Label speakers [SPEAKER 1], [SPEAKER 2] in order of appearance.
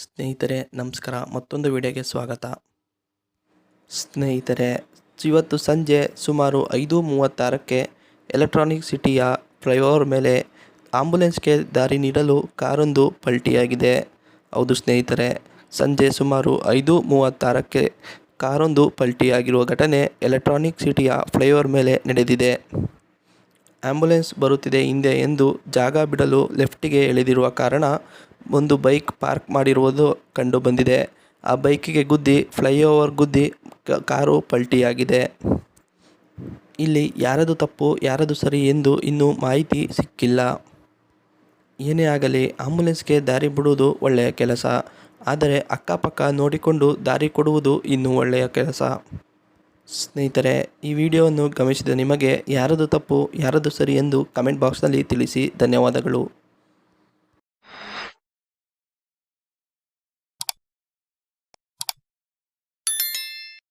[SPEAKER 1] ಸ್ನೇಹಿತರೆ ನಮಸ್ಕಾರ, ಮತ್ತೊಂದು ವಿಡಿಯೋಗೆ ಸ್ವಾಗತ. ಸ್ನೇಹಿತರೆ, ಇವತ್ತು ಸಂಜೆ ಸುಮಾರು 5:36ಕ್ಕೆ ಎಲೆಕ್ಟ್ರಾನಿಕ್ ಸಿಟಿಯ ಫ್ಲೈಓವರ್ ಮೇಲೆ ಆಂಬ್ಯುಲೆನ್ಸ್ಗೆ ದಾರಿ ನೀಡಲು ಕಾರೊಂದು ಪಲ್ಟಿಯಾಗಿದೆ. ಹೌದು ಸ್ನೇಹಿತರೆ, ಸಂಜೆ ಸುಮಾರು 5:36ಕ್ಕೆ ಕಾರೊಂದು ಪಲ್ಟಿಯಾಗಿರುವ ಘಟನೆ ಎಲೆಕ್ಟ್ರಾನಿಕ್ ಸಿಟಿಯ ಫ್ಲೈಓವರ್ ಮೇಲೆ ನಡೆದಿದೆ. ಆಂಬ್ಯುಲೆನ್ಸ್ ಬರುತ್ತಿದೆ ಹಿಂದೆ ಎಂದು ಜಾಗ ಬಿಡಲು ಲೆಫ್ಟಿಗೆ ಎಳೆದಿರುವ ಕಾರಣ ಒಂದು ಬೈಕ್ ಪಾರ್ಕ್ ಮಾಡಿರುವುದು ಕಂಡು ಬಂದಿದೆ. ಆ ಬೈಕಿಗೆ ಗುದ್ದಿ ಫ್ಲೈಓವರ್ ಗುದ್ದಿ ಕಾರು ಪಲ್ಟಿಯಾಗಿದೆ. ಇಲ್ಲಿ ಯಾರದು ತಪ್ಪು ಯಾರದು ಸರಿ ಎಂದು ಇನ್ನೂ ಮಾಹಿತಿ ಸಿಕ್ಕಿಲ್ಲ. ಏನೇ ಆಗಲಿ, ಆಂಬ್ಯುಲೆನ್ಸ್ಗೆ ದಾರಿ ಬಿಡುವುದು ಒಳ್ಳೆಯ ಕೆಲಸ, ಆದರೆ ಅಕ್ಕಪಕ್ಕ ನೋಡಿಕೊಂಡು ದಾರಿ ಕೊಡುವುದು ಇನ್ನೂ ಒಳ್ಳೆಯ ಕೆಲಸ. ಸ್ನೇಹಿತರೆ, ಈ ವಿಡಿಯೋವನ್ನು ಗಮನಿಸಿದ ನಿಮಗೆ ಯಾರದು ತಪ್ಪು ಯಾರದು ಸರಿ ಎಂದು ಕಮೆಂಟ್ ಬಾಕ್ಸ್ನಲ್ಲಿ ತಿಳಿಸಿ. ಧನ್ಯವಾದಗಳು.